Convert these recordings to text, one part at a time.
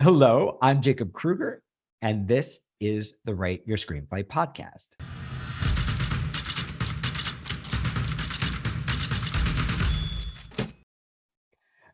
Hello, I'm Jacob Kruger, and this is the Write Your Screenplay podcast.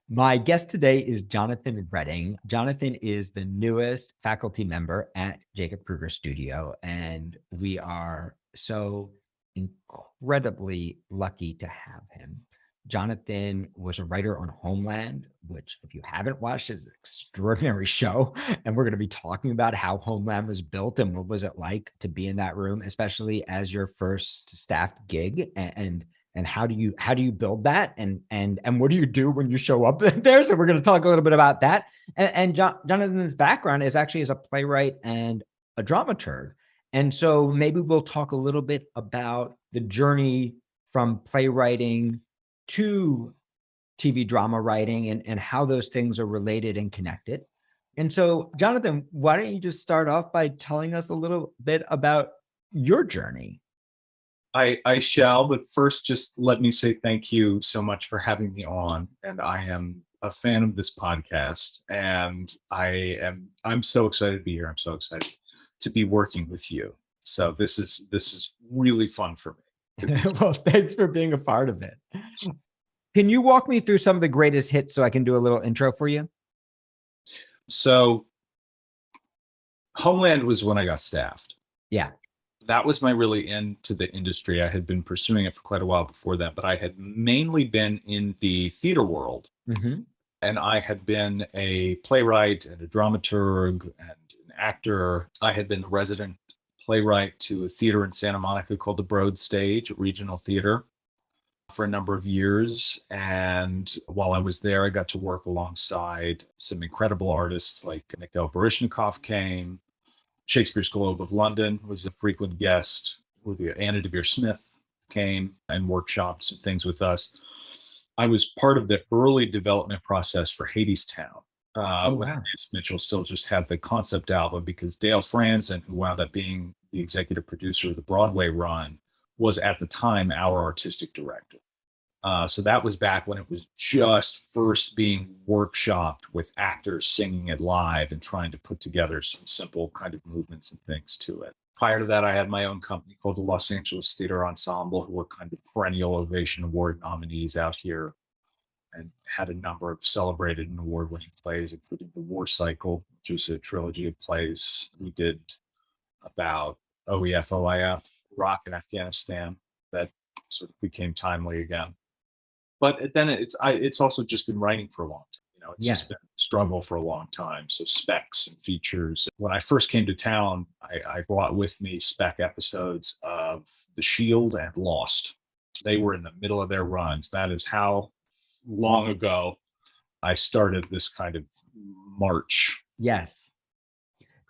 My guest today is Jonathan Redding. Jonathan is the newest faculty member at Jacob Kruger Studio, and we are so incredibly lucky to have him. Jonathan was a writer on Homeland, which, if you haven't watched, is an extraordinary show. And we're going to be talking about how Homeland was built and what was it like to be in that room, especially as your first staffed gig, and how do you build that, and what do you do when you show up there? So we're going to talk a little bit about that. And Jonathan's background is actually as a playwright and a dramaturg. And so maybe we'll talk a little bit about the journey from playwriting to TV drama writing and how those things are related and connected. And so, Jonathan, why don't you just start off by telling us a little bit about your journey? I shall, but first, just let me say thank you so much for having me on. And I am a fan of this podcast, and I'm so excited to be here. I'm so excited to be working with you. So this is really fun for me. Well, thanks for being a part of it. Can you walk me through some of the greatest hits so I can do a little intro for you? So Homeland was when I got staffed. Yeah. That was my really into the industry. I had been pursuing it for quite a while before that, but I had mainly been in the theater world. Mm-hmm. And I had been a playwright and a dramaturg and an actor. I had been the resident playwright to a theater in Santa Monica called the Broad Stage, a regional theater, for a number of years. And while I was there, I got to work alongside some incredible artists like Mikhail Baryshnikov came. Shakespeare's Globe of London was a frequent guest. Anna Devere Smith came and workshopped some things with us. I was part of the early development process for Hadestown. When Lance Mitchell still just had the concept album, because Dale Franzen, who wound up being the executive producer of the Broadway run, was at the time our artistic director. So that was back when it was just first being workshopped with actors singing it live and trying to put together some simple kind of movements and things to it. Prior to that, I had my own company called the Los Angeles Theater Ensemble, who were kind of perennial Ovation Award nominees out here, and had a number of celebrated and award-winning plays, including The War Cycle, which was a trilogy of plays we did about OEF, OIF, Iraq, and Afghanistan that sort of became timely again. But then it's also just been writing for a long time. It's just been a struggle for a long time. So specs and features. When I first came to town, I brought with me spec episodes of The Shield and Lost. They were in the middle of their runs. That is how long ago I started this kind of march. Yes.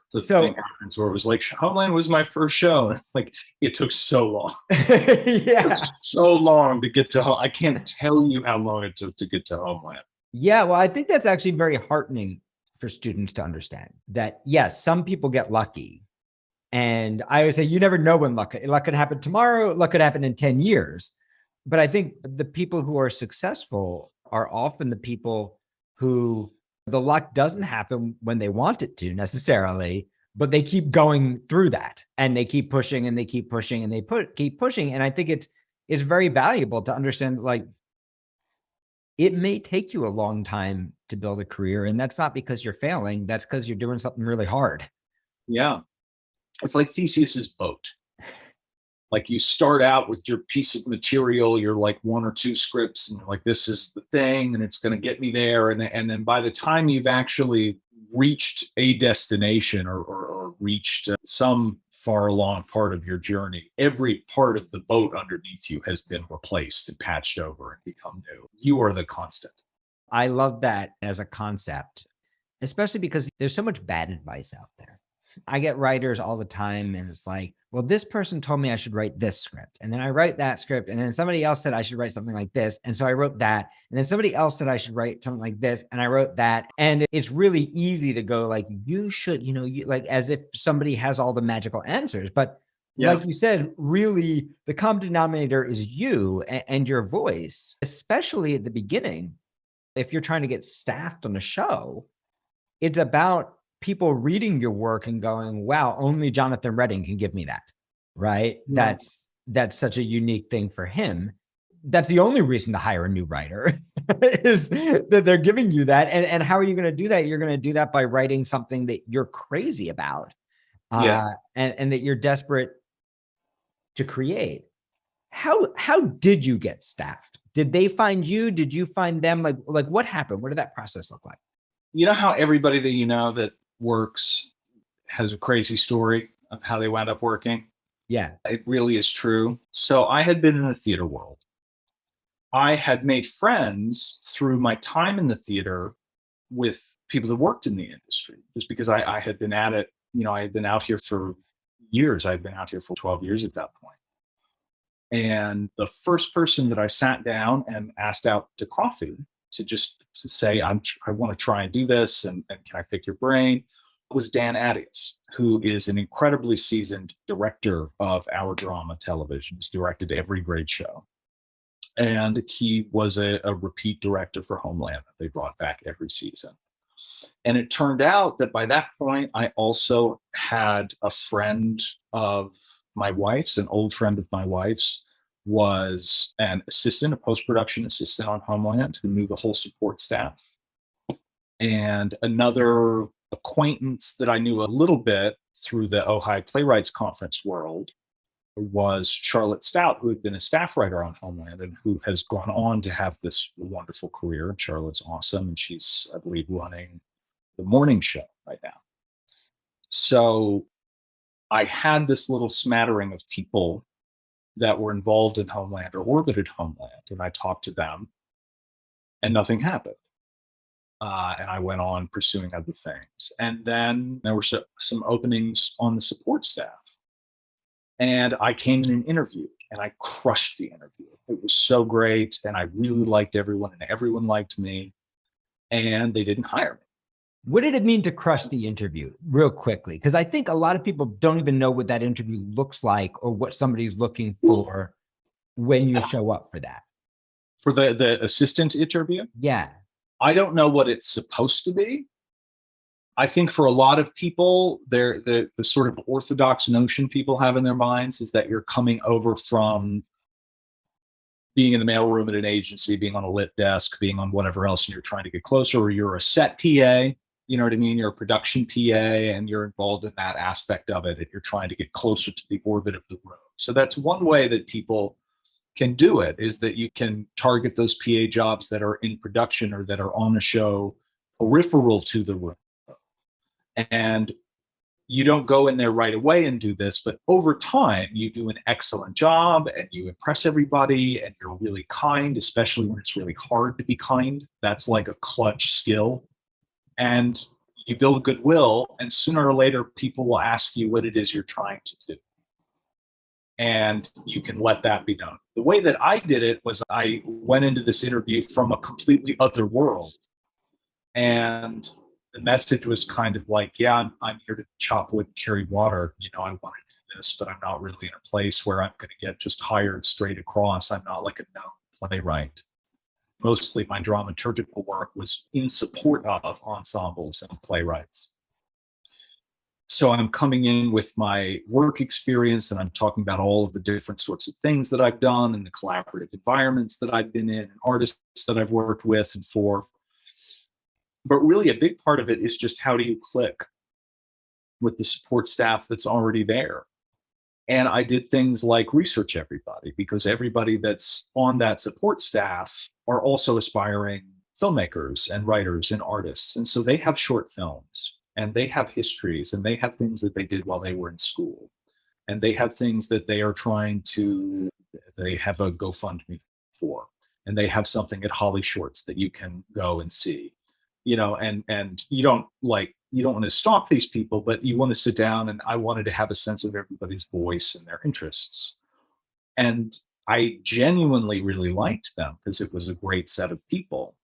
So where it was like, Homeland was my first show. It's like, it took so long. Yeah. It took so long to get to I can't tell you how long it took to get to Homeland. Yeah, well, I think that's actually very heartening for students to understand that, yes, some people get lucky. And I always say, you never know when luck could happen tomorrow, luck could happen in 10 years. But I think the people who are successful are often the people who the luck doesn't happen when they want it to necessarily, but they keep going through that, and they keep pushing and they keep pushing and they keep pushing. And I think it's very valuable to understand, like, it may take you a long time to build a career, and that's not because you're failing. That's because you're doing something really hard. Yeah. It's like Theseus's boat. Like, you start out with your piece of material, you're like one or two scripts, and you're like, this is the thing, and it's going to get me there. And then by the time you've actually reached a destination or reached some far along part of your journey, every part of the boat underneath you has been replaced and patched over and become new. You are the constant. I love that as a concept, especially because there's so much bad advice out there. I get writers all the time, and it's like, well, this person told me I should write this script, and then I write that script, and then somebody else said I should write something like this, and so I wrote that, and then somebody else said I should write something like this, and I wrote that. And it's really easy to go like, you should, like, as if somebody has all the magical answers. But like you said, really the common denominator is you and your voice, especially at the beginning. If you're trying to get staffed on a show, it's about people reading your work and going, wow, only Jonathan Redding can give me that, right? Yeah. That's such a unique thing for him. That's the only reason to hire a new writer is that they're giving you that. And how are you going to do that? You're going to do that by writing something that you're crazy about, Yeah. and that you're desperate to create. How did you get staffed? Did they find you? Did you find them? Like what happened? What did that process look like? You know how everybody that you know that works has a crazy story of how they wound up working? Yeah. It really is true. So I had been in the theater world. I had made friends through my time in the theater with people that worked in the industry, just because I had been at it. I had been out here for years. I had been out here for 12 years at that point. And the first person that I sat down and asked out to coffee to say, I want to try and do this, and can I pick your brain, was Dan Attias, who is an incredibly seasoned director of our drama television. He's directed every great show. And he was a repeat director for Homeland that they brought back every season. And it turned out that by that point, I also had a friend of my wife's, an old friend of my wife's, was an assistant, a post production assistant on Homeland who knew the whole support staff. And another acquaintance that I knew a little bit through the Ojai Playwrights Conference world was Charlotte Stout, who had been a staff writer on Homeland and who has gone on to have this wonderful career. Charlotte's awesome, and she's, I believe, running the morning show right now. So I had this little smattering of people that were involved in Homeland or orbited Homeland, and I talked to them, and nothing happened. And I went on pursuing other things. And then there were some openings on the support staff. And I came in and interviewed, and I crushed the interview. It was so great, and I really liked everyone, and everyone liked me, and they didn't hire me. What did it mean to crush the interview real quickly? Because I think a lot of people don't even know what that interview looks like or what somebody's looking for when you show up for that. For the assistant interview? Yeah. I don't know what it's supposed to be. I think for a lot of people, the sort of orthodox notion people have in their minds is that you're coming over from being in the mailroom at an agency, being on a lit desk, being on whatever else, and you're trying to get closer, or you're a set PA, you know what I mean? You're a production PA, and you're involved in that aspect of it, and you're trying to get closer to the orbit of the room. So that's one way that people can do it, is that you can target those PA jobs that are in production or that are on a show peripheral to the room. And you don't go in there right away and do this, but over time, you do an excellent job and you impress everybody and you're really kind, especially when it's really hard to be kind. That's like a clutch skill. And you build goodwill, and sooner or later, people will ask you what it is you're trying to do. And you can let that be known. The way that I did it was I went into this interview from a completely other world. And the message was kind of like, yeah, I'm here to chop wood and carry water. I want to do this, but I'm not really in a place where I'm going to get just hired straight across. I'm not like a known playwright. Mostly my dramaturgical work was in support of ensembles and playwrights. So I'm coming in with my work experience, and I'm talking about all of the different sorts of things that I've done and the collaborative environments that I've been in and artists that I've worked with and for. But really a big part of it is just how do you click with the support staff that's already there. And I did things like research everybody, because everybody that's on that support staff are also aspiring filmmakers and writers and artists. And so they have short films, and they have histories, and they have things that they did while they were in school. And they have things that they are they have a GoFundMe for, and they have something at Holly Shorts that you can go and see. And you don't want to stalk these people, but you want to sit down, and I wanted to have a sense of everybody's voice and their interests. And I genuinely really liked them because it was a great set of people.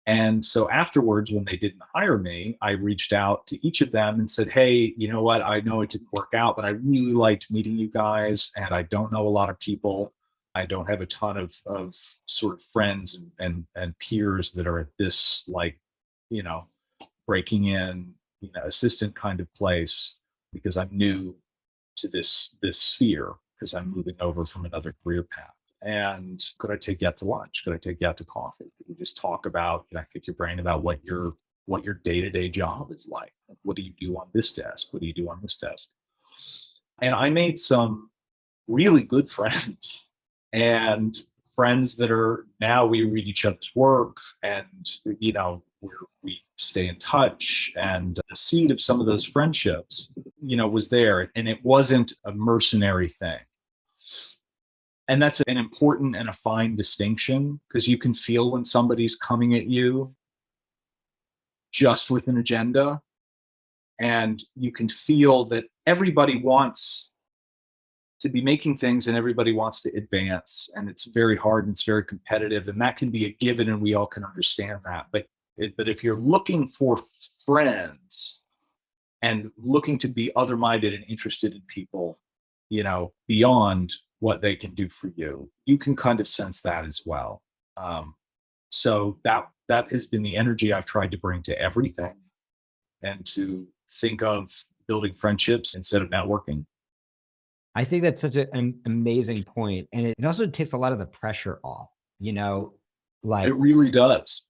And so afterwards, when they didn't hire me, I reached out to each of them and said, hey, you know what? I know it didn't work out, but I really liked meeting you guys. And I don't know a lot of people. I don't have a ton of sort of friends and peers that are at this breaking in, assistant kind of place, because I'm new to this sphere, because I'm moving over from another career path. And could I take you out to lunch? Could I take you out to coffee? Could we just talk about, can I pick your brain about what your day-to-day job is like? What do you do on this desk? What do you do on this desk? And I made some really good friends, and friends that are now, we read each other's work, and we stay in touch. And the seed of some of those friendships, was there, and it wasn't a mercenary thing. And that's an important and a fine distinction, because you can feel when somebody's coming at you just with an agenda, and you can feel that everybody wants to be making things and everybody wants to advance, and it's very hard and it's very competitive, and that can be a given, and we all can understand that. But if you're looking for friends and looking to be other-minded and interested in people, beyond what they can do for you, you can kind of sense that as well. So that has been the energy I've tried to bring to everything, and to think of building friendships instead of networking. I think that's such an amazing point. And it also takes a lot of the pressure off, like It really does.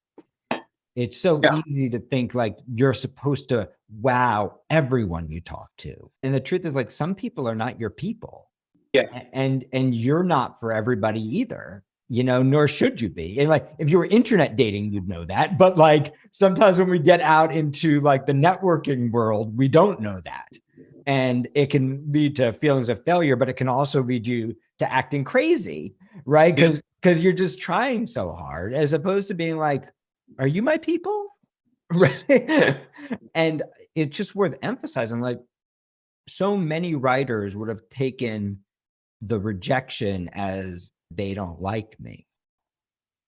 it's so easy to think like you're supposed to wow everyone you talk to. And the truth is, like, some people are not your people. Yeah. And you're not for everybody either, nor should you be. And like, if you were internet dating, you'd know that. But like, sometimes when we get out into like the networking world, we don't know that. And it can lead to feelings of failure, but it can also lead you to acting crazy, right? Because you're just trying so hard, as opposed to being like, are you my people? Right. And it's just worth emphasizing, like, so many writers would have taken the rejection as they don't like me.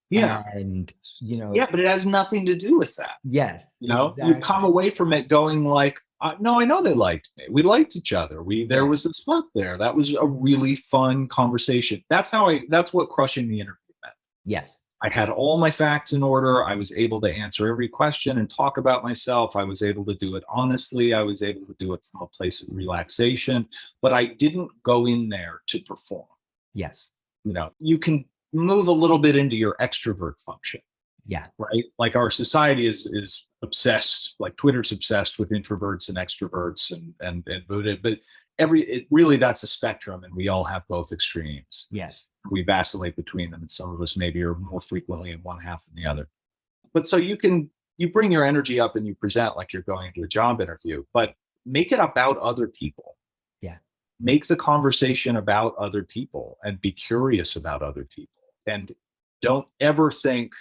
Yeah. And, but it has nothing to do with that. Yes. You come away from it going like, no, I know they liked me. We liked each other. There was a spark there. That was a really fun conversation. That's what crushing the interview meant. Yes. I had all my facts in order. I was able to answer every question and talk about myself. I was able to do it honestly. I was able to do it from a place of relaxation, but I didn't go in there to perform. Yes. You can move a little bit into your extrovert function. Yeah. Right. Like, our society is obsessed, like Twitter's obsessed with introverts and extroverts and but really, that's a spectrum, and we all have both extremes. Yes. We vacillate between them, and some of us maybe are more frequently in one half than the other. But so you bring your energy up and you present like you're going to a job interview, but make it about other people. Yeah. Make the conversation about other people, and be curious about other people. And don't ever think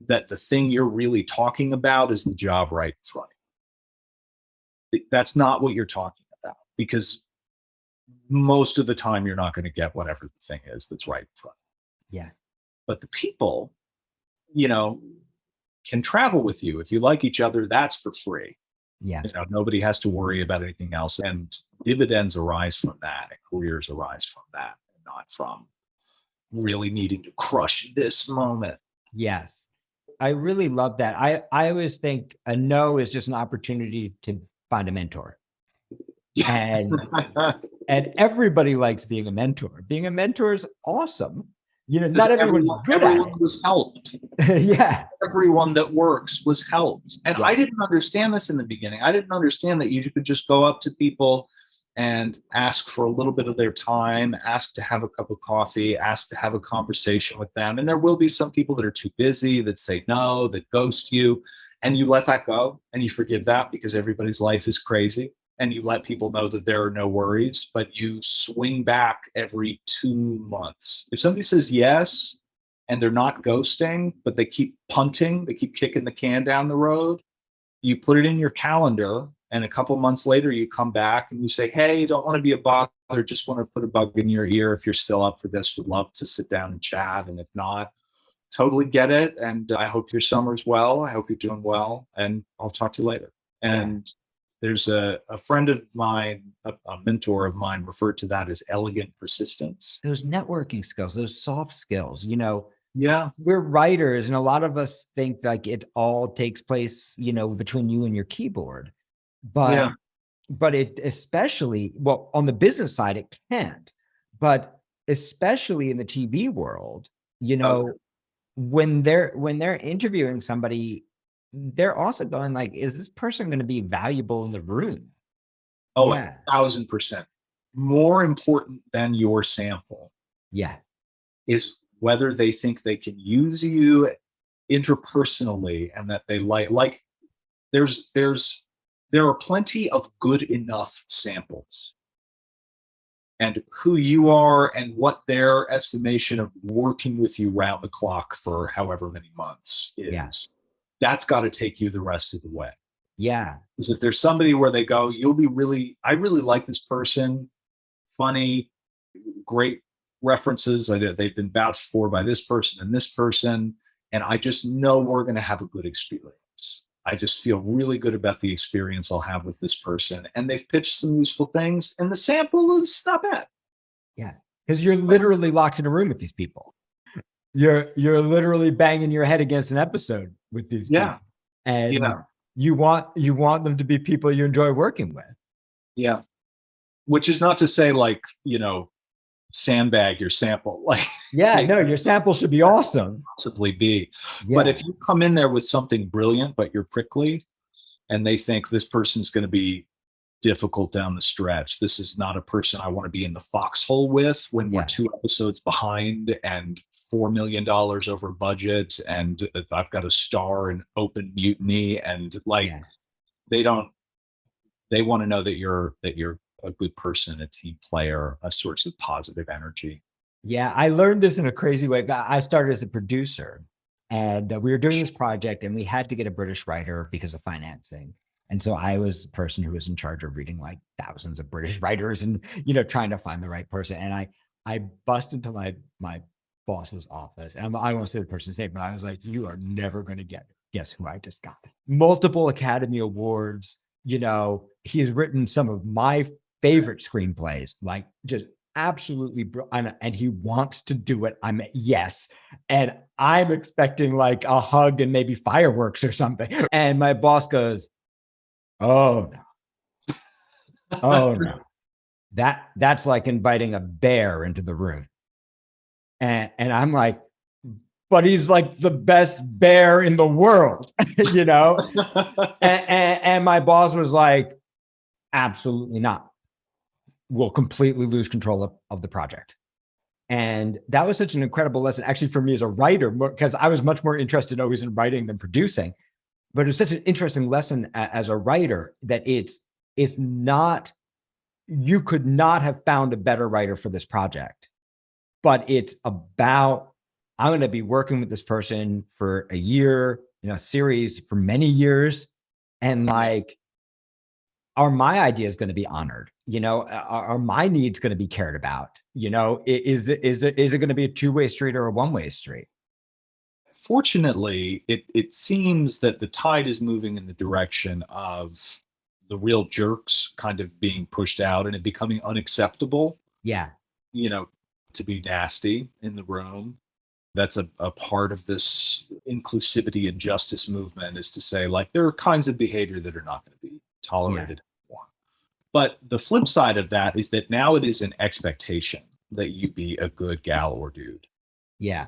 that the thing you're really talking about is the job right in front of you. That's not what you're talking about, because most of the time you're not going to get whatever the thing is that's right in front. Yeah. But the people, can travel with you. If you like each other, that's for free. Yeah. Nobody has to worry about anything else. And dividends arise from that, and careers arise from that, and not from really needing to crush this moment. Yes. I really love that. I always think a no is just an opportunity to find a mentor. And everybody likes being a mentor. Being a mentor is awesome. Not everyone's good at it. Was helped. Yeah. Everyone that works was helped. And I didn't understand this in the beginning. I didn't understand that you could just go up to people and ask for a little bit of their time, ask to have a cup of coffee, ask to have a conversation with them. And there will be some people that are too busy, that say no, that ghost you, and you let that go and you forgive that, because everybody's life is crazy. And you let people know that there are no worries, but you swing back every 2 months. If somebody says yes, and they're not ghosting, but they keep punting, they keep kicking the can down the road, you put it in your calendar, and a couple months later you come back and you say, hey, don't want to be a bother, just want to put a bug in your ear. If you're still up for this, would love to sit down and chat. And if not, totally get it. And I hope your summer's well. I hope you're doing well, and I'll talk to you later. And there's a friend of mine, a mentor of mine, referred to that as elegant persistence. Those networking skills, those soft skills, Yeah. We're writers, and a lot of us think like it all takes place, between you and your keyboard. But Yeah. it especially, well, on the business side, it can't. But especially in the TV world, Okay. when they're interviewing somebody, they're also going like, is this person going to be valuable in the room? Oh, Yeah. 1,000%. More important than your sample Yeah. is whether they think they can use you interpersonally, and that they like there are plenty of good enough samples, and who you are and what their estimation of working with you round the clock for however many months Yeah. is, that's got to take you the rest of the way. Yeah. Because if there's somebody where they go, I really like this person, funny, great references, they've been vouched for by this person and this person, and I just know we're going to have a good experience. I just feel really good about the experience I'll have with this person, and they've pitched some useful things, and the sample is not bad. Yeah. Because you're literally locked in a room with these people. You're literally banging your head against an episode with these Yeah. people. And Yeah. you want them to be people you enjoy working with. Yeah. Which is not to say like, sandbag your sample. Like, yeah, no, your sample should be awesome. Possibly be. Yeah. But if you come in there with something brilliant, but you're prickly, and they think this person's going to be difficult down the stretch, this is not a person I want to be in the foxhole with when we're 2 episodes behind and $4 million over budget, and I've got a star in Open Mutiny, and they want to know that you're a good person, a team player, a source of positive energy. Yeah, I learned this in a crazy way. I started as a producer, and we were doing this project, and we had to get a British writer because of financing. And so I was the person who was in charge of reading like thousands of British writers and, trying to find the right person. And I bust into my boss's office, and I won't say the person's name, but I was like, you are never going to guess who I just got. Multiple Academy Awards. He has written some of my favorite screenplays, like just absolutely, and he wants to do it. I'm yes. And I'm expecting like a hug and maybe fireworks or something. And my boss goes, oh no. Oh no. That's like inviting a bear into the room. And I'm like, but he's like the best bear in the world, and my boss was like, absolutely not. We'll completely lose control of the project. And that was such an incredible lesson, actually, for me as a writer, because I was much more interested always in writing than producing. But it was such an interesting lesson as a writer that it's not, you could not have found a better writer for this project. But it's about, I'm going to be working with this person for a year, series for many years. And like, are my ideas going to be honored? Are my needs going to be cared about? Is it going to be a two-way street or a one-way street? Fortunately, it seems that the tide is moving in the direction of the real jerks kind of being pushed out and it becoming unacceptable. Yeah. To be nasty in the room. That's a part of this inclusivity and justice movement, is to say, like, there are kinds of behavior that are not going to be tolerated anymore. But the flip side of that is that now it is an expectation that you be a good gal or dude. Yeah.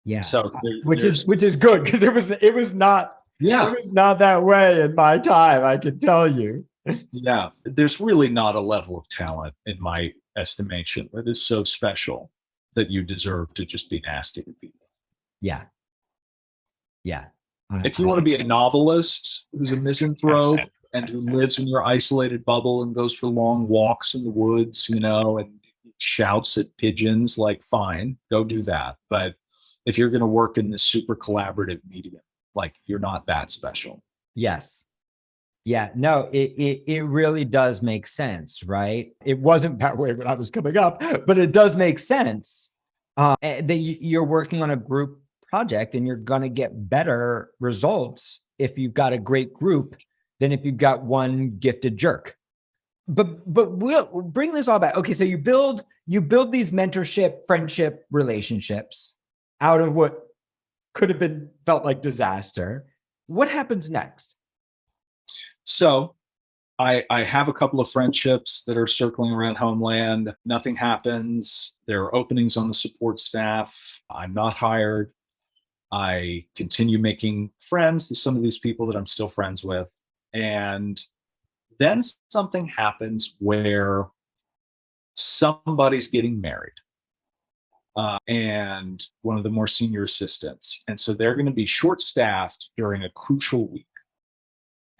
Yeah. So which is good, because it was not that way in my time, I can tell you. Yeah. There's really not a level of talent, in my estimation, that is so special that you deserve to just be nasty to people. Yeah. Yeah. If you want to be a novelist who's a misanthrope and who lives in your isolated bubble and goes for long walks in the woods, and shouts at pigeons, like, fine, go do that. But if you're going to work in this super collaborative medium, like, you're not that special. Yes. Yeah, no, it really does make sense, right? It wasn't that way when I was coming up, but it does make sense that you're working on a group project, and you're going to get better results if you've got a great group than if you've got one gifted jerk. but we'll bring this all back. Okay, so you build these mentorship, friendship relationships out of what could have been felt like disaster. What happens next? So I have a couple of friendships that are circling around Homeland. Nothing happens. There are openings on the support staff. I'm not hired. I continue making friends with some of these people that I'm still friends with. And then something happens where somebody's getting married, and one of the more senior assistants. And so they're going to be short staffed during a crucial week.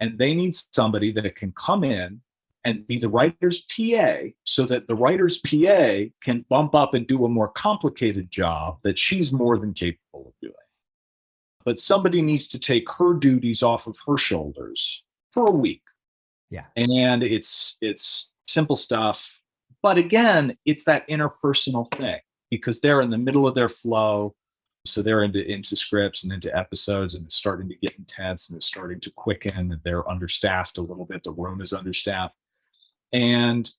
And they need somebody that can come in and be the writer's PA so that the writer's PA can bump up and do a more complicated job that she's more than capable of doing. But somebody needs to take her duties off of her shoulders for a week. Yeah. And it's simple stuff. But again, it's that interpersonal thing because they're in the middle of their flow. So they're into scripts and into episodes, and it's starting to get intense and it's starting to quicken, and they're understaffed a little bit. The room is understaffed. And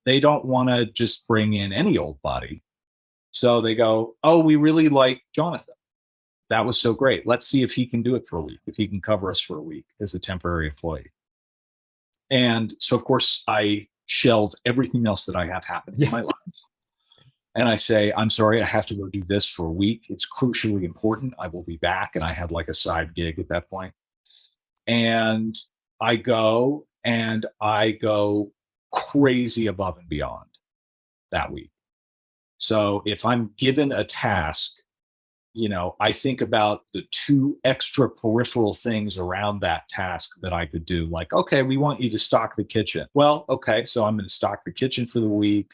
they don't want to just bring in any old body. So they go, oh, we really like Jonathan. That was so great. Let's see if he can do it for a week, if he can cover us for a week as a temporary employee. And so, of course, I shelve everything else that I have happening in my life. And I say, I'm sorry, I have to go do this for a week. It's crucially important. I will be back. And I had like a side gig at that point. And I go crazy above and beyond that week. So if I'm given a task, I think about the 2 extra peripheral things around that task that I could do. Like, okay, we want you to stock the kitchen. Well, okay, so I'm going to stock the kitchen for the week.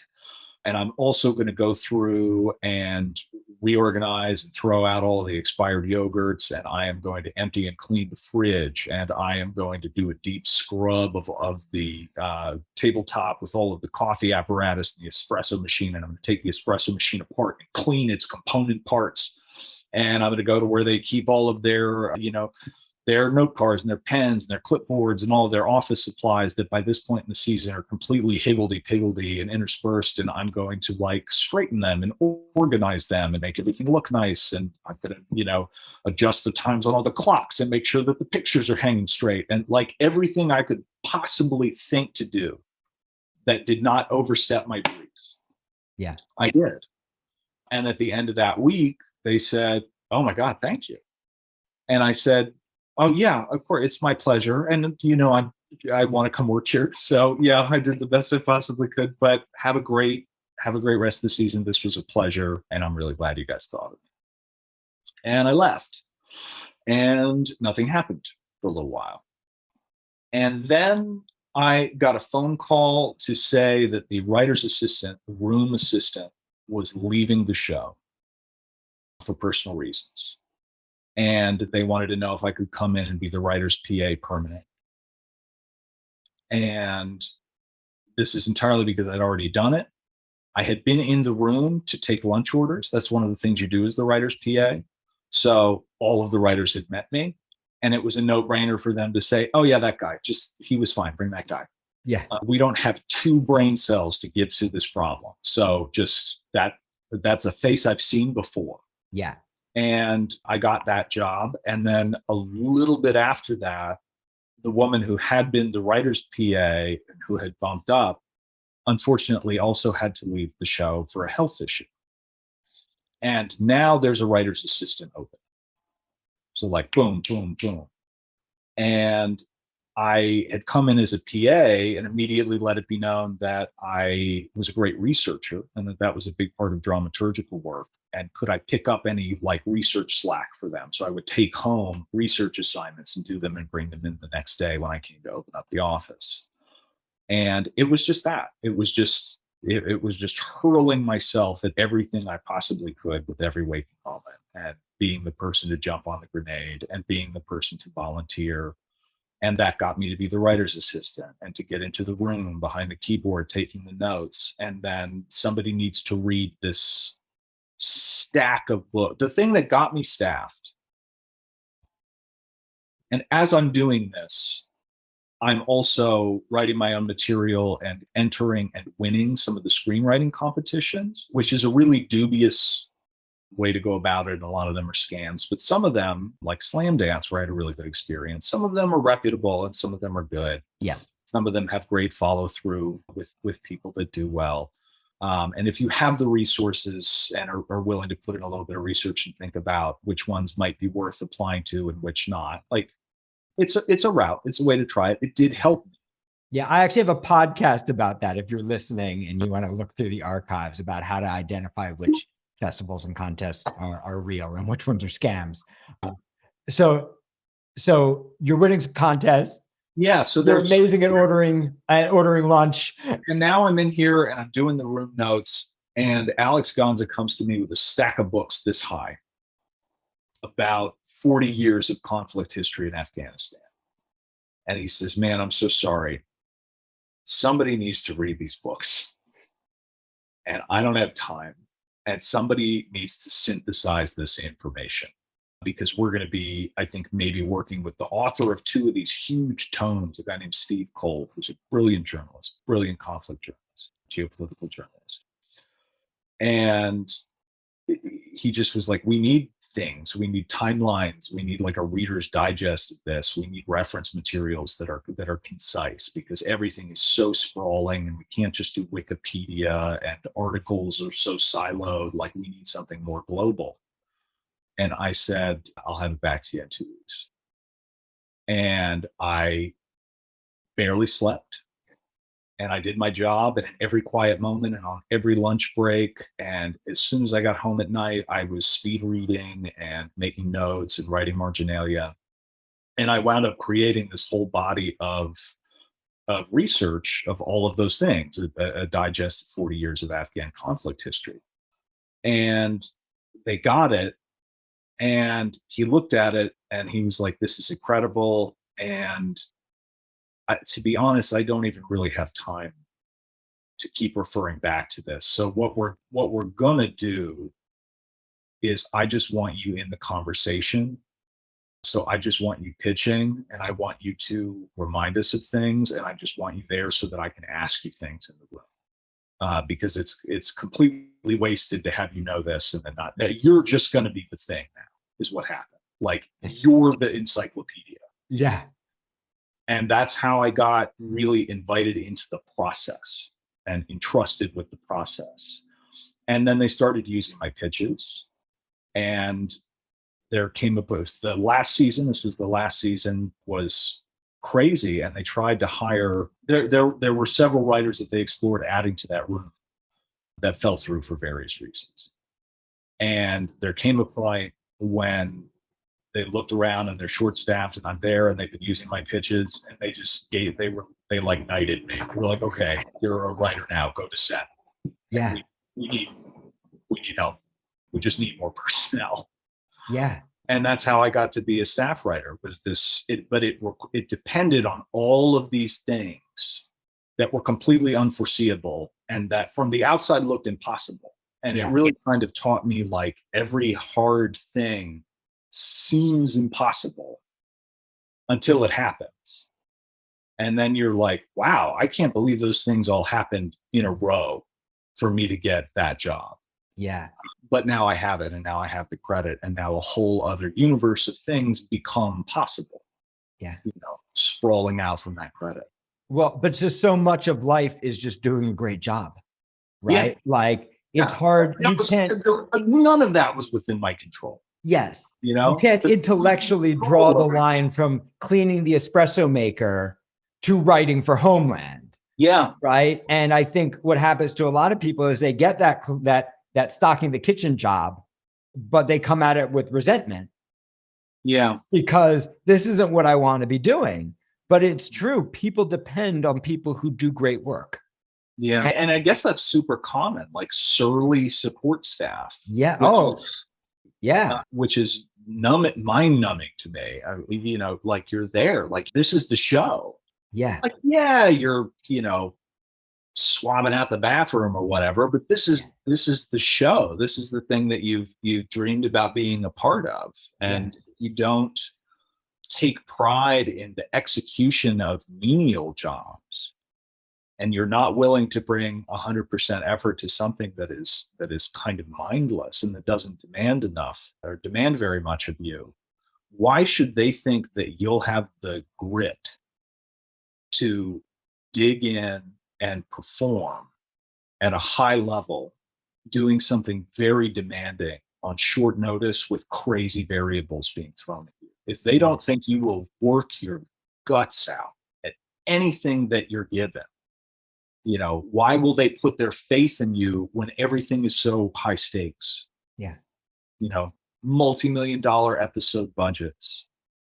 And I'm also going to go through and reorganize and throw out all the expired yogurts. And I am going to empty and clean the fridge. And I am going to do a deep scrub of the tabletop with all of the coffee apparatus and the espresso machine. And I'm going to take the espresso machine apart and clean its component parts. And I'm going to go to where they keep all of their, their note cards and their pens and their clipboards and all of their office supplies that by this point in the season are completely higgledy-piggledy and interspersed. And I'm going to like straighten them and organize them and make everything look nice. And I'm going to, adjust the times on all the clocks and make sure that the pictures are hanging straight. And like everything I could possibly think to do that did not overstep my briefs. Yeah, I did. And at the end of that week, they said, oh my God, thank you. And I said, oh yeah, of course, it's my pleasure. And I want to come work here. So yeah, I did the best I possibly could, but have a great rest of the season. This was a pleasure. And I'm really glad you guys thought of me. And I left and nothing happened for a little while. And then I got a phone call to say that the writer's assistant, the room assistant, was leaving the show for personal reasons. And they wanted to know if I could come in and be the writer's PA permanent. And this is entirely because I'd already done it. I had been in the room to take lunch orders. That's one of the things you do as the writer's PA. So all of the writers had met me. And it was a no-brainer for them to say, oh yeah, that guy, he was fine. Bring that guy. Yeah. We don't have 2 brain cells to give to this problem. So just that's a face I've seen before. Yeah. And I got that job. And then a little bit after that, the woman who had been the writer's PA and who had bumped up, unfortunately also had to leave the show for a health issue. And now there's a writer's assistant open. So like boom, boom, boom. And I had come in as a PA and immediately let it be known that I was a great researcher and that was a big part of dramaturgical work. And could I pick up any like research slack for them? So I would take home research assignments and do them and bring them in the next day when I came to open up the office. And it was just that. It was just hurling myself at everything I possibly could with every waking moment and being the person to jump on the grenade and being the person to volunteer. And that got me to be the writer's assistant and to get into the room behind the keyboard taking the notes. And then somebody needs to read this stack of books. The thing that got me staffed. And as I'm doing this, I'm also writing my own material and entering and winning some of the screenwriting competitions, which is a really dubious way to go about it. And a lot of them are scams, but some of them, like Slam Dance, where I had a really good experience, some of them are reputable and some of them are good. Yes. Some of them have great follow through with people that do well. And if you have the resources and are willing to put in a little bit of research and think about which ones might be worth applying to and which not, like it's a route. It's a way to try it. It did help me. Yeah, I actually have a podcast about that. If you're listening and you want to look through the archives about how to identify which festivals and contests are real and which ones are scams. So you're winning some contests. Yeah, so They're amazing at ordering lunch. And now I'm in here and I'm doing the room notes, and Alex Gonza comes to me with a stack of books this high about 40 years of conflict history in Afghanistan. And he says, man, I'm so sorry. Somebody needs to read these books. And I don't have time. And somebody needs to synthesize this information, because we're going to be, I think, maybe working with the author of two of these huge tomes, a guy named Steve Cole, who's a brilliant journalist, brilliant conflict journalist, geopolitical journalist. And he just was like, we need things, we need timelines, we need like a Reader's Digest of this, we need reference materials that are concise, because everything is so sprawling and we can't just do Wikipedia, and articles are so siloed. Like, we need something more global. And I said, I'll have it back to you in 2 weeks. And I barely slept. And I did my job, and at every quiet moment and on every lunch break. And as soon as I got home at night, I was speed reading and making notes and writing marginalia. And I wound up creating this whole body of research of all of those things, a digest of 40 years of Afghan conflict history. And they got it. And he looked at it and he was like, this is incredible. And to be honest, I don't even really have time to keep referring back to this. So what we're gonna do is, I just want you in the conversation. So I just want you pitching, and I want you to remind us of things, and I just want you there so that I can ask you things in the room. Because it's completely wasted to have you know this and then not. You're just going to be the thing now, is what happened. Like, you're the encyclopedia. Yeah. And that's how I got really invited into the process and entrusted with the process. And then they started using my pitches. And there came up with the last season. This was the last season, was crazy. And they tried to hire, there were several writers that they explored adding to that room that fell through for various reasons. And there came a point when they looked around and they're short staffed, and I'm there, and they've been using my pitches, and they like knighted me. They were like, okay, you're a writer now, go to set. Yeah. We need help. We just need more personnel. Yeah. And that's how I got to be a staff writer, was but it depended on all of these things that were completely unforeseeable and that from the outside looked impossible. And it really kind of taught me, like, every hard thing seems impossible until it happens. And then you're like, wow, I can't believe those things all happened in a row for me to get that job. Yeah. But now I have it, and now I have the credit, and now a whole other universe of things become possible. Yeah. Sprawling out from that credit. Well, but just so much of life is just doing a great job, right? Yeah. Like, it's hard. None of that was within my control. Yes. You can't intellectually draw the line from cleaning the espresso maker to writing for Homeland. Yeah. Right. And I think what happens to a lot of people is they get that stocking the kitchen job, but they come at it with resentment. Yeah. Because this isn't what I want to be doing. But it's true. People depend on people who do great work. Yeah. And I guess that's super common, like surly support staff. Yeah. Which is mind numbing to me. Like, you're there, like, this is the show. Yeah. Like, yeah, you're, swabbing out the bathroom or whatever, but this is the show. This is the thing that you've dreamed about being a part of. And you don't take pride in the execution of menial jobs, and you're not willing to bring 100% effort to something that is kind of mindless and that doesn't demand enough or demand very much of you, why should they think that you'll have the grit to dig in and perform at a high level, doing something very demanding on short notice with crazy variables being thrown at you? If they don't think you will work your guts out at anything that you're given, why will they put their faith in you when everything is so high stakes? Yeah. Multi-million dollar episode budgets.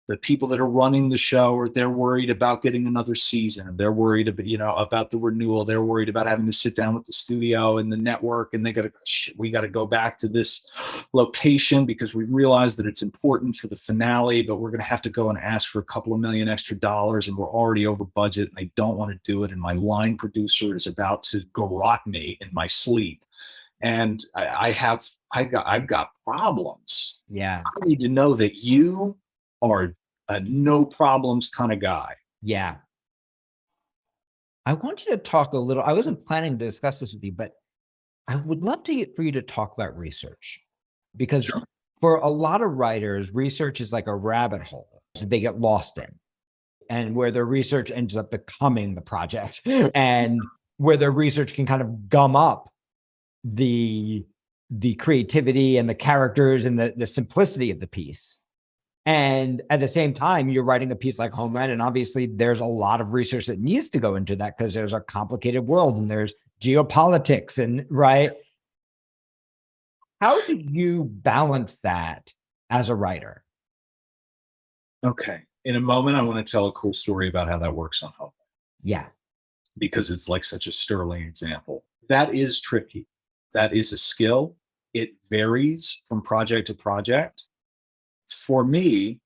The people that are running the show, they're worried about getting another season. They're worried about the renewal. They're worried about having to sit down with the studio and the network, and we got to go back to this location because we realized that it's important for the finale, but we're going to have to go and ask for a couple of million extra dollars, and we're already over budget, and they don't want to do it. And my line producer is about to garrote me in my sleep, and I've got problems. Yeah. I need to know that you are a no problems kind of guy. Yeah. I want you to talk a little. I wasn't planning to discuss this with you, but I would love for you to talk about research, because Sure. for a lot of writers, research is like a rabbit hole they get lost in, and where their research ends up becoming the project, and where their research can kind of gum up the creativity and the characters and the simplicity of the piece. And at the same time, you're writing a piece like Homeland, and obviously there's a lot of research that needs to go into that because there's a complicated world and there's geopolitics and right. How do you balance that as a writer? Okay. In a moment, I want to tell a cool story about how that works on Homeland. Yeah. Because it's like such a sterling example. That is tricky. That is a skill. It varies from project to project. For me,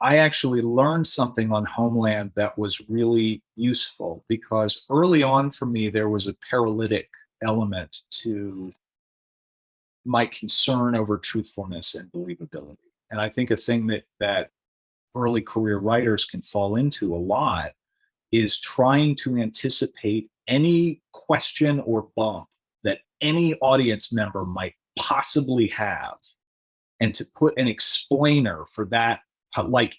I actually learned something on Homeland that was really useful, because early on for me, there was a paralytic element to my concern over truthfulness and believability. And I think a thing that early career writers can fall into a lot is trying to anticipate any question or bump that any audience member might possibly have, and to put an explainer for that, like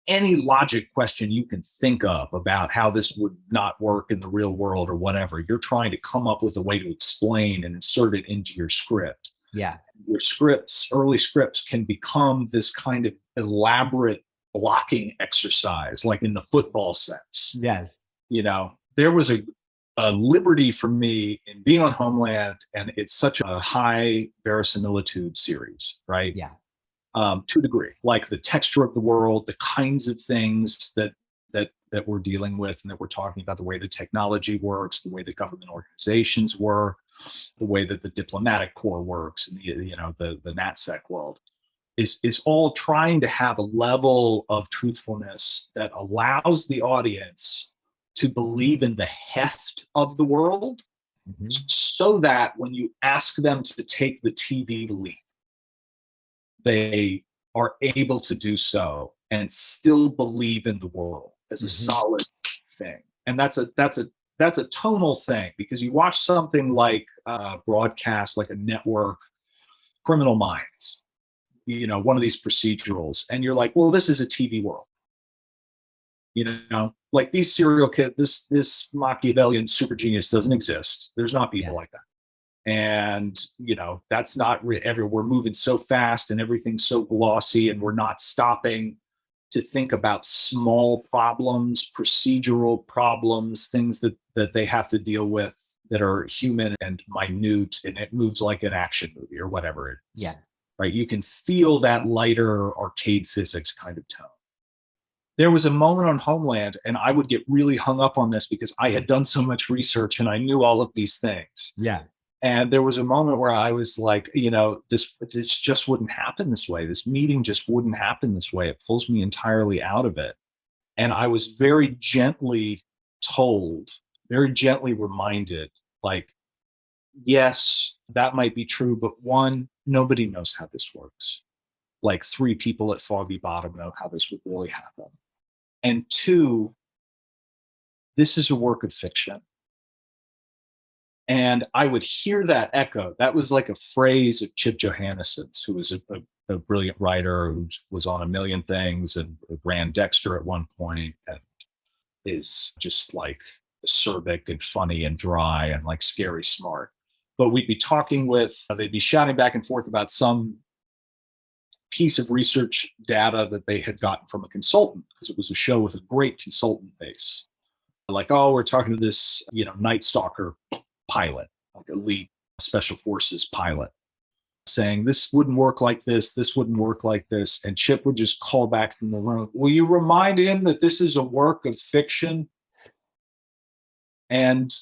any logic question you can think of about how this would not work in the real world or whatever. You're trying to come up with a way to explain and insert it into your script. Yeah. Your early scripts can become this kind of elaborate blocking exercise, like in the football sense. Yes. There was a liberty for me in being on Homeland, and it's such a high verisimilitude series, right? Yeah. To a degree, like the texture of the world, the kinds of things that we're dealing with, and that we're talking about, the way the technology works, the way the government organizations work, the way that the diplomatic corps works, and the NatSec world is all trying to have a level of truthfulness that allows the audience to believe in the heft of the world, so that when you ask them to take the TV leap, they are able to do so and still believe in the world as a solid thing. And that's a tonal thing, because you watch something like broadcast, like a network, Criminal Minds, one of these procedurals, and you're like, well, this is a TV world. Like these serial killers, this Machiavellian super genius doesn't exist. There's not people like that. And, that's not we're moving so fast and everything's so glossy, and we're not stopping to think about small problems, procedural problems, things that they have to deal with that are human and minute, and it moves like an action movie or whatever it is. Yeah. Right. You can feel that lighter arcade physics kind of tone. There was a moment on Homeland, and I would get really hung up on this because I had done so much research and I knew all of these things. Yeah. And there was a moment where I was like, this just wouldn't happen this way. This meeting just wouldn't happen this way. It pulls me entirely out of it. And I was very gently told, very gently reminded, like, yes, that might be true, but one, nobody knows how this works. like 3 people at Foggy Bottom know how this would really happen. And 2, this is a work of fiction. And I would hear that echo. That was like a phrase of Chip Johannessen's, who was a brilliant writer who was on a million things and ran Dexter at one point, and is just like acerbic and funny and dry and like scary smart. But we'd be talking they'd be shouting back and forth about some piece of research data that they had gotten from a consultant, because it was a show with a great consultant base. Like, oh, we're talking to this, Night Stalker pilot, like elite special forces pilot, saying this wouldn't work like this wouldn't work like this. And Chip would just call back from the room, will you remind him that this is a work of fiction? And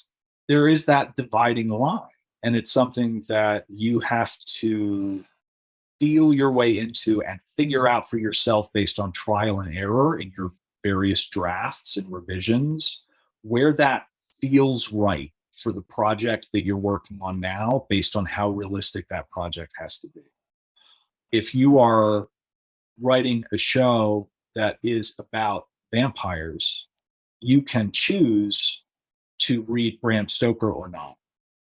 there is that dividing line. And it's something that you have to feel your way into and figure out for yourself based on trial and error in your various drafts and revisions, where that feels right for the project that you're working on now, based on how realistic that project has to be. If you are writing a show that is about vampires, you can choose to read Bram Stoker or not,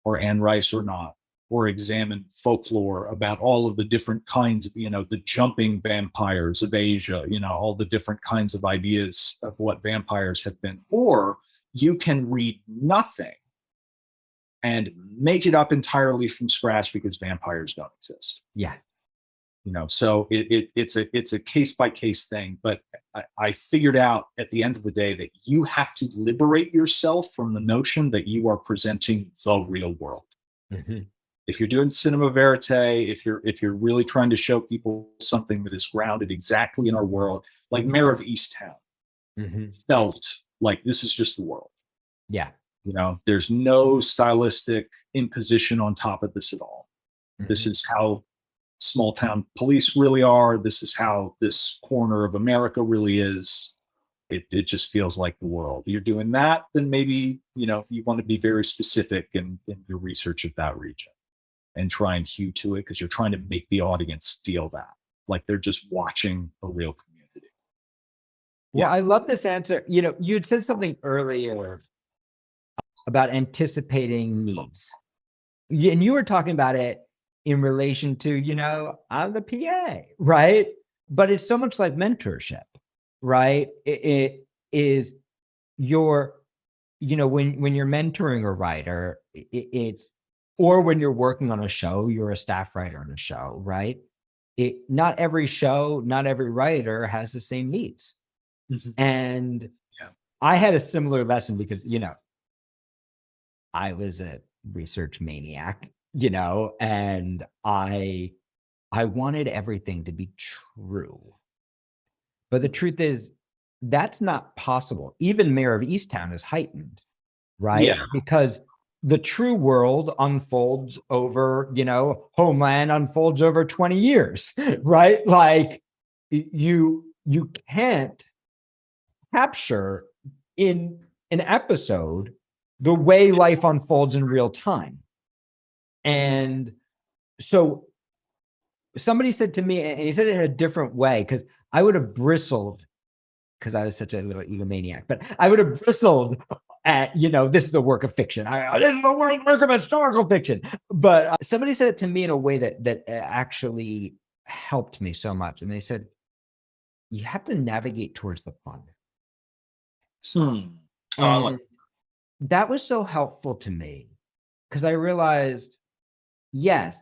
or Anne Rice or not, or examine folklore about all of the different kinds of, the jumping vampires of Asia, all the different kinds of ideas of what vampires have been. Or you can read nothing and make it up entirely from scratch because vampires don't exist. Yeah. So it's a case-by-case thing. But I figured out at the end of the day that you have to liberate yourself from the notion that you are presenting the real world. Mm-hmm. If you're doing cinema verite, if you're really trying to show people something that is grounded exactly in our world, like Mayor of Easttown felt like this is just the world. Yeah. There's no stylistic imposition on top of this at all. This is how small town police really are. This is how this corner of America really is. It just feels like the world. You're doing that, then maybe, you want to be very specific in your research of that region and try and hew to it, because you're trying to make the audience feel that, like they're just watching a real community. Well, I love this answer. You had said something earlier about anticipating needs. And you were talking about it in relation to, I'm the PA, right? But it's so much like mentorship, right? It is your, when you're mentoring a writer, it's, or when you're working on a show, you're a staff writer on a show, right? Not every show, not every writer has the same needs. And I had a similar lesson because, I was a research maniac, and I wanted everything to be true. But the truth is, that's not possible. Even Mayor of Easttown is heightened, right? Yeah. Because the true world unfolds over, Homeland unfolds over 20 years, right? Like you can't capture in an episode the way life unfolds in real time. And so somebody said to me, and he said it in a different way, because I would have bristled, because I was such a little egomaniac, but I would have bristled at, this is the work of fiction. This is the work of historical fiction. But somebody said it to me in a way that actually helped me so much. And they said, you have to navigate towards the fun. That was so helpful to me, because I realized, yes,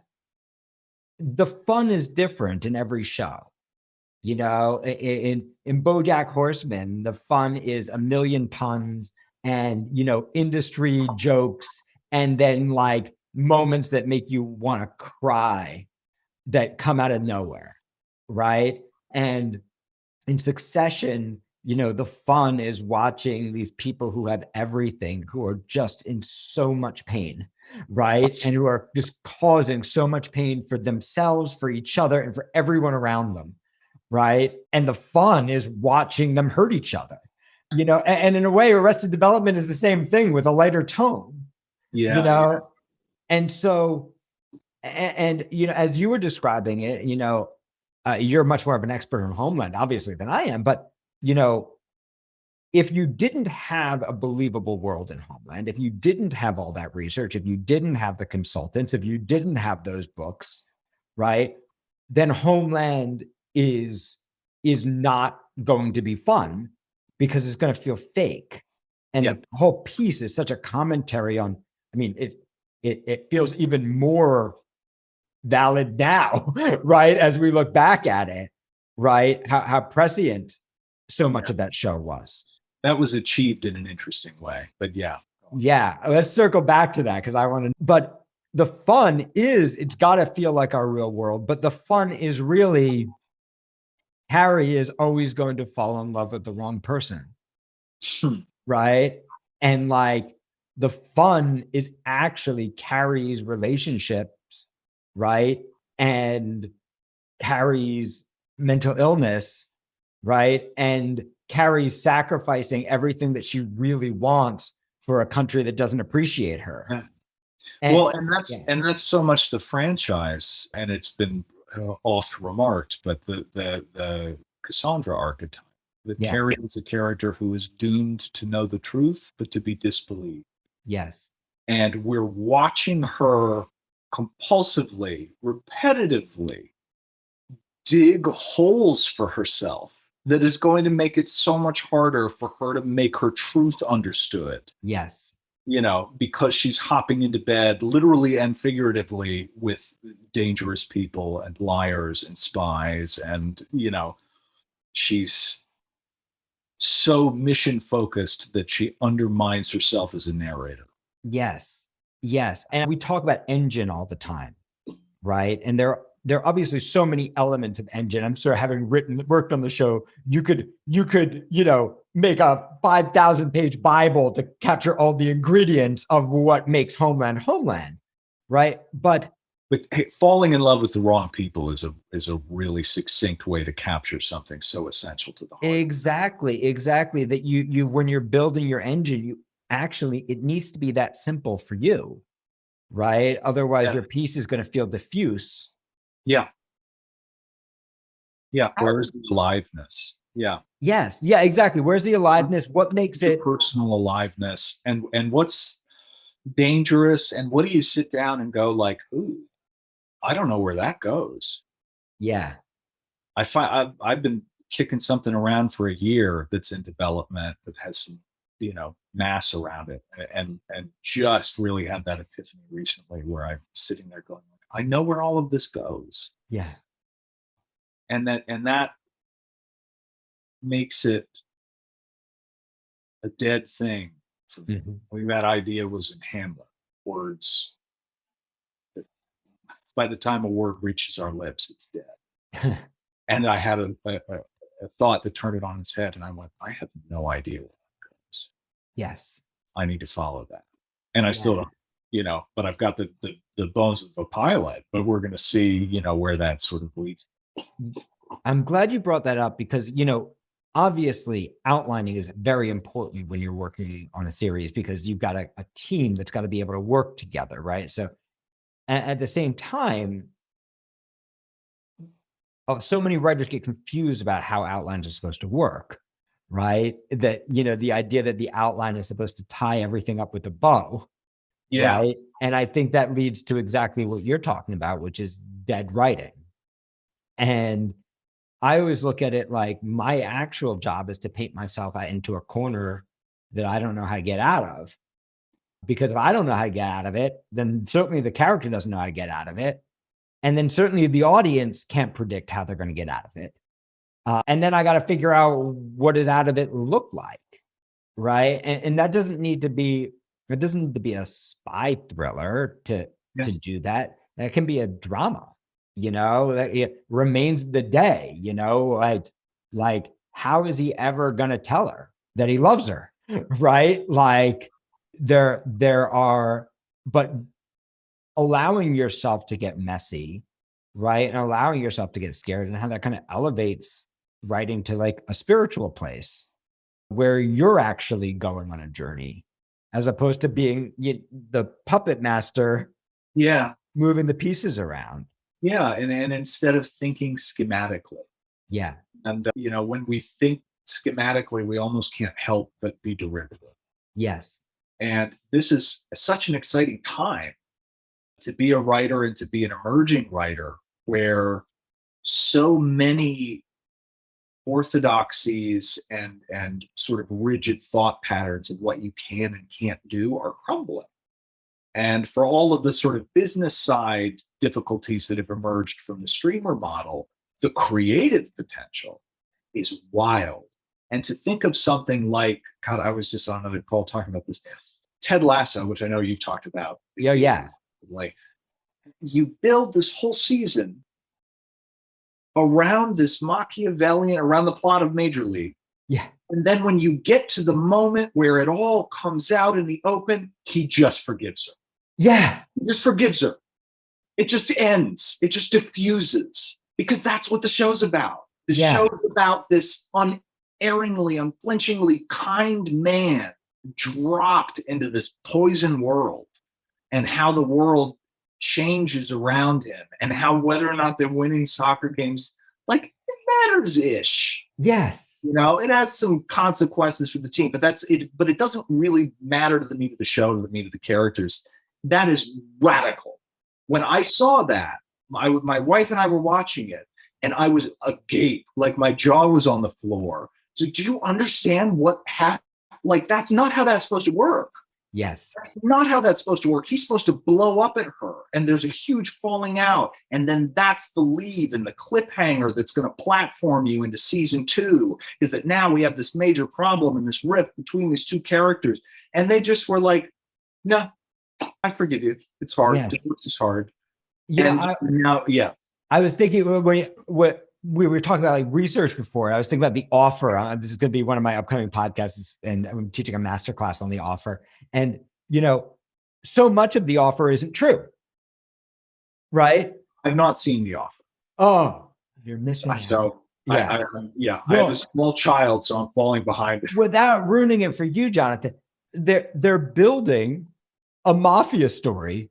the fun is different in every show. In BoJack Horseman, the fun is a million puns and, industry jokes, and then like moments that make you want to cry that come out of nowhere, right? And in Succession, the fun is watching these people who have everything, who are just in so much pain, right? And who are just causing so much pain for themselves, for each other, and for everyone around them, right? And the fun is watching them hurt each other, and in a way, Arrested Development is the same thing with a lighter tone, And so, as you were describing it, you're much more of an expert on Homeland, obviously, than I am. But, you know, if you didn't have a believable world in Homeland, if you didn't have all that research, if you didn't have the consultants, if you didn't have those books, right, then Homeland is not going to be fun because it's going to feel fake. And Yeah. the whole piece is such a commentary on, I mean, it feels even more valid now, right? As we look back at it, right? How prescient so much of that show was. That was achieved in an interesting way, but yeah. Yeah, let's circle back to that because I want to, but the fun is, it's got to feel like our real world, but the fun is really, Harry is always going to fall in love with the wrong person, right? And like the fun is actually Carrie's relationships, right? And Carrie's mental illness, right? And Carrie's sacrificing everything that she really wants for a country that doesn't appreciate her. Yeah. And, Well, and that's so much the franchise, and it's been oft remarked, but the Cassandra archetype, that Carrie is a character who is doomed to know the truth, but to be disbelieved. Yes. And we're watching her compulsively, repetitively dig holes for herself that is going to make it so much harder for her to make her truth understood. Yes. You know, because she's hopping into bed literally and figuratively with dangerous people and liars and spies. And, you know, she's so mission focused that she undermines herself as a narrator. Yes. Yes. And we talk about engine all the time, right? And there are obviously so many elements of engine. I'm sure having worked on the show, you could, you know, make a 5,000 page Bible to capture all the ingredients of what makes Homeland, right? But hey, falling in love with the wrong people is a really succinct way to capture something so essential to the heart. Exactly. That you when you're building your engine, you actually, it needs to be that simple for you, right? Otherwise, your piece is going to feel diffuse. Yeah. Where's the aliveness? Yeah. Yes. Yeah, exactly. Where's the aliveness? What makes it personal aliveness, and what's dangerous, and what do you sit down and go like, ooh, I don't know where that goes. Yeah. I find I've been kicking something around for a year that's in development that has some, you know, mass around it, and just really had that epiphany recently where I'm sitting there going, I know where all of this goes. Yeah. And that makes it a dead thing for me. Mm-hmm. I mean, that idea was in Hamlet. Words, by the time a word reaches our lips, it's dead. And I had a thought that turned it on its head, and I went, I have no idea where that goes. Yes. I need to follow that. And I still don't, you know, but I've got the bones of a pilot, but we're going to see, you know, where that sort of leads. I'm glad you brought that up because, you know, obviously outlining is very important when you're working on a series because you've got a team that's got to be able to work together, right? So at the same time, so many writers get confused about how outlines are supposed to work, right? That, you know, the idea that the outline is supposed to tie everything up with a bow. Yeah. Right? And I think that leads to exactly what you're talking about, which is dead writing. And I always look at it like my actual job is to paint myself into a corner that I don't know how to get out of. Because if I don't know how to get out of it, then certainly the character doesn't know how to get out of it. And then certainly the audience can't predict how they're going to get out of it. And then I got to figure out what does out of it look like, right? And that doesn't need to be, it doesn't need to be a spy thriller to do that. It can be a drama, you know, that it remains the day, you know, like how is he ever going to tell her that he loves her, right? Like there are, but allowing yourself to get messy, right? And allowing yourself to get scared and how that kind of elevates writing to like a spiritual place where you're actually going on a journey as opposed to being the puppet master, moving the pieces around. Yeah, and instead of thinking schematically. Yeah. And when we think schematically, we almost can't help but be derivative. Yes. And this is such an exciting time to be a writer and to be an emerging writer where so many orthodoxies and sort of rigid thought patterns of what you can and can't do are crumbling. And for all of the sort of business side difficulties that have emerged from the streamer model, the creative potential is wild. And to think of something like, God, I was just on another call talking about this, Ted Lasso, which I know you've talked about. Yeah. Yeah. Like, you build this whole season around this Machiavellian, around the plot of Major League. Yeah. And then when you get to the moment where it all comes out in the open, he just forgives her. Yeah. He just forgives her. It just ends. It just diffuses because that's what the show's about. The show's about this unerringly, unflinchingly kind man dropped into this poison world and how the world changes around him and how whether or not they're winning soccer games, like it matters ish. Yes. It has some consequences for the team, but that's it. But it doesn't really matter to the meat of the show, to the meat of the characters. That is radical. When I saw that, my wife and I were watching it, and I was agape, like my jaw was on the floor. So, do you understand what happened? Like, that's not how that's supposed to work. Yes. That's not how that's supposed to work. He's supposed to blow up at her, and there's a huge falling out. And then that's the lead and the cliffhanger that's going to platform you into season 2, is that now we have this major problem and this rift between these two characters. And they just were like, no, I forgive you. It's hard. Yes. Divorce is hard. I was thinking when we were talking about like research before, I was thinking about The Offer. This is going to be one of my upcoming podcasts, and I'm teaching a masterclass on The Offer. And, so much of The Offer isn't true, right? I've not seen The Offer. Oh, you're missing out. So, Yeah. I have a small child, so I'm falling behind. Without ruining it for you, Jonathan, they're building a mafia story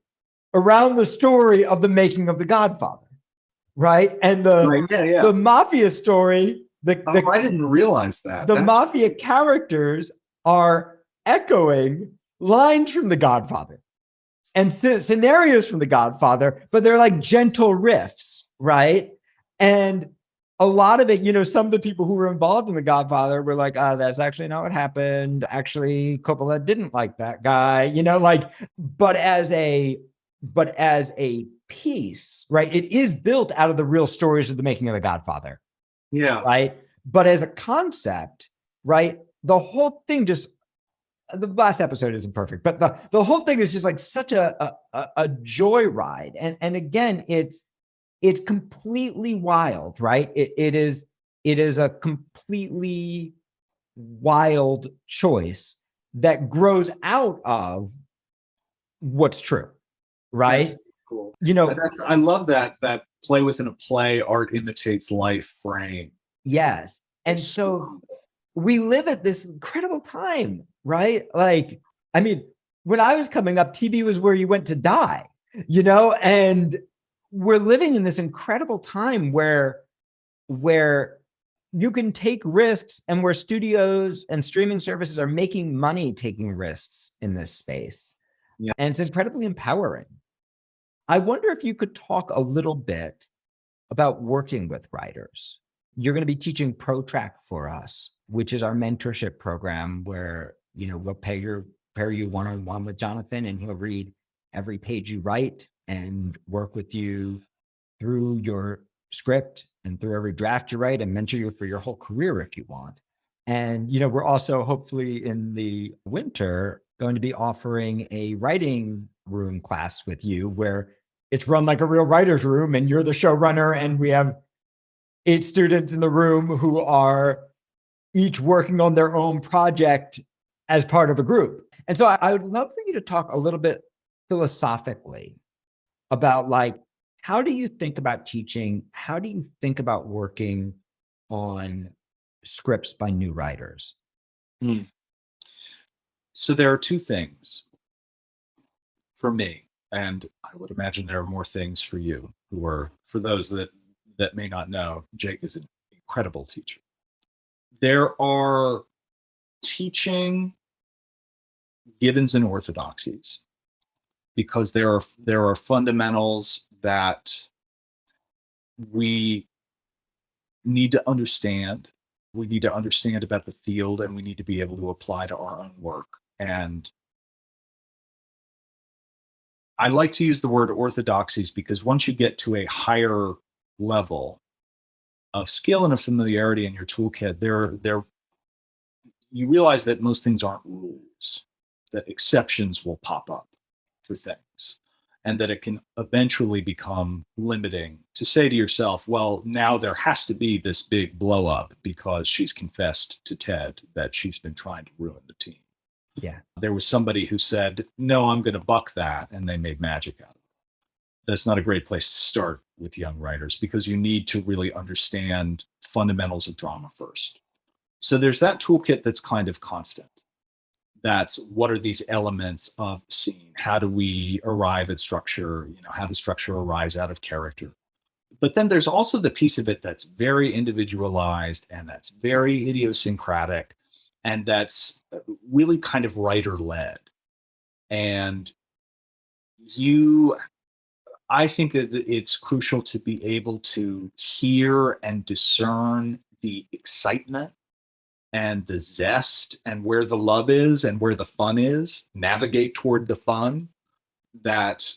around the story of the making of The Godfather, right? And the mafia story, I didn't realize that. The mafia characters are echoing lines from The Godfather and scenarios from The Godfather, but they're like gentle riffs, right? And a lot of it, some of the people who were involved in The Godfather were like, that's actually not what happened. Actually, Coppola didn't like that guy, but as a piece, right? It is built out of the real stories of the making of The Godfather. Yeah. Right. But as a concept, right? The whole thing the last episode isn't perfect, but the whole thing is just like such a joyride. And again, it's completely wild, right? It is a completely wild choice that grows out of what's true, right? That's cool. I love that play within a play, art imitates life frame. Yes. And so we live at this incredible time, right? Like, I mean, when I was coming up, TV was where you went to die, and we're living in this incredible time where you can take risks and where studios and streaming services are making money taking risks in this space. Yeah. And it's incredibly empowering. I wonder if you could talk a little bit about working with writers. You're going to be teaching ProTrack for us, which is our mentorship program where, we'll pair you one-on-one with Jonathan, and he'll read every page you write and work with you through your script and through every draft you write and mentor you for your whole career if you want. And, we're also hopefully in the winter going to be offering a writing room class with you where it's run like a real writer's room and you're the showrunner, and we have 8 students in the room who are each working on their own project as part of a group. And so I would love for you to talk a little bit philosophically about like, how do you think about teaching? How do you think about working on scripts by new writers? So there are 2 things for me. And I would imagine there are more things for you for those that may not know, Jake is an incredible teacher. There are teaching Gibbons and Orthodoxies because there are fundamentals that we need to understand. We need to understand about the field, and we need to be able to apply to our own work. And I like to use the word orthodoxies because once you get to a higher level of skill and of familiarity in your toolkit, you realize that most things aren't rules, that exceptions will pop up for things, and that it can eventually become limiting to say to yourself, well, now there has to be this big blow up because she's confessed to Ted that she's been trying to ruin the team. Yeah. There was somebody who said, no, I'm going to buck that. And they made magic out of it. That's not a great place to start with young writers because you need to really understand fundamentals of drama first. So there's that toolkit that's kind of constant. That's what are these elements of scene? How do we arrive at structure? How does structure arise out of character? But then there's also the piece of it that's very individualized and that's very idiosyncratic and that's really kind of writer led. And I think that it's crucial to be able to hear and discern the excitement and the zest and where the love is and where the fun is, navigate toward the fun that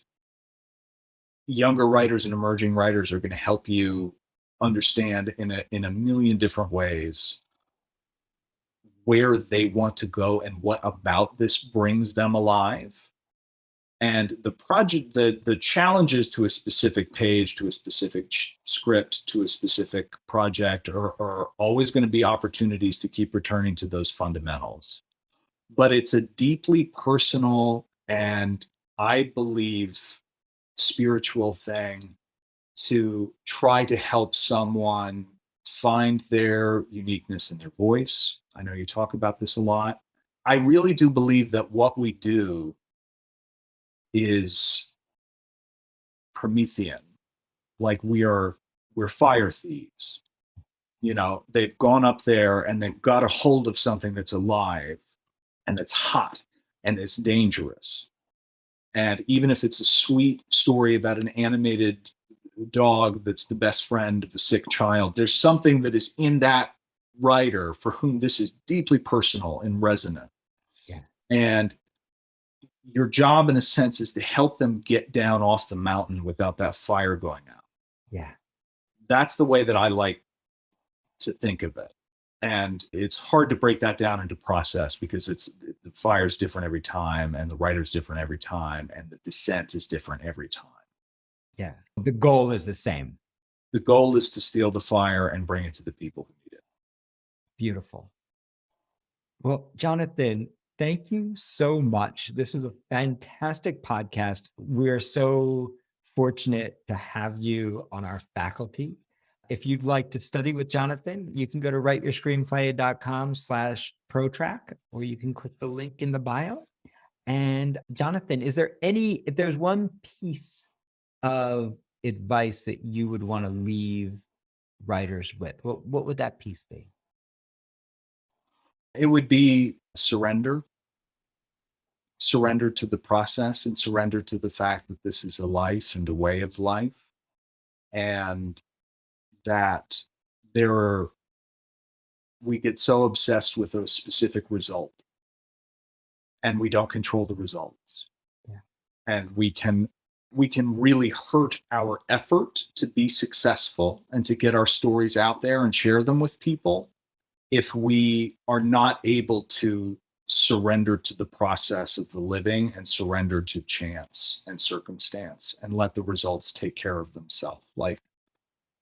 younger writers and emerging writers are going to help you understand in a million different ways where they want to go and what about this brings them alive. And the challenges to a specific page, to a specific script, to a specific project are always going to be opportunities to keep returning to those fundamentals. But it's a deeply personal and, I believe, spiritual thing to try to help someone find their uniqueness in their voice. I know you talk about this a lot. I really do believe that what we do is Promethean. Like we're fire thieves. They've gone up there and they've got a hold of something that's alive and that's hot and it's dangerous. And even if it's a sweet story about an animated dog that's the best friend of a sick child, there's something that is in that writer for whom this is deeply personal and resonant. Yeah. And your job, in a sense, is to help them get down off the mountain without that fire going out. Yeah. That's the way that I like to think of it. And it's hard to break that down into process because the fire's different every time and the writer's different every time and the descent is different every time. Yeah. The goal is the same. The goal is to steal the fire and bring it to the people who need it. Beautiful. Well, Jonathan, thank you so much. This is a fantastic podcast. We're so fortunate to have you on our faculty. If you'd like to study with Jonathan, you can go to writeyourscreenplay.com/protrack, or you can click the link in the bio. And Jonathan, if there's one piece of advice that you would want to leave writers with, what would that piece be? It would be surrender to the process and surrender to the fact that this is a life and a way of life. And that we get so obsessed with a specific result and we don't control the results. Yeah. And we can really hurt our effort to be successful and to get our stories out there and share them with people if we are not able to surrender to the process of the living and surrender to chance and circumstance and let the results take care of themselves. Like,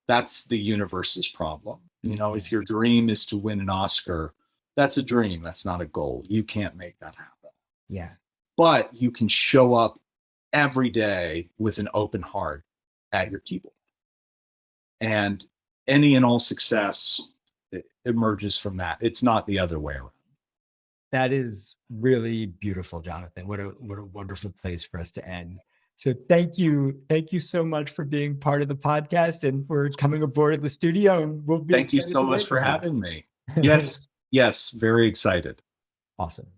that's the universe's problem. If your dream is to win an Oscar, that's a dream. That's not a goal. You can't make that happen. Yeah. But you can show up every day with an open heart at your keyboard. And any and all success emerges from that. It's not the other way around. That is really beautiful, Jonathan. What a wonderful place for us to end. So thank you. Thank you so much for being part of the podcast and for coming aboard at the studio. And we'll be Thank you excited so to much wait for you. having me. Yes, yes, very excited. Awesome.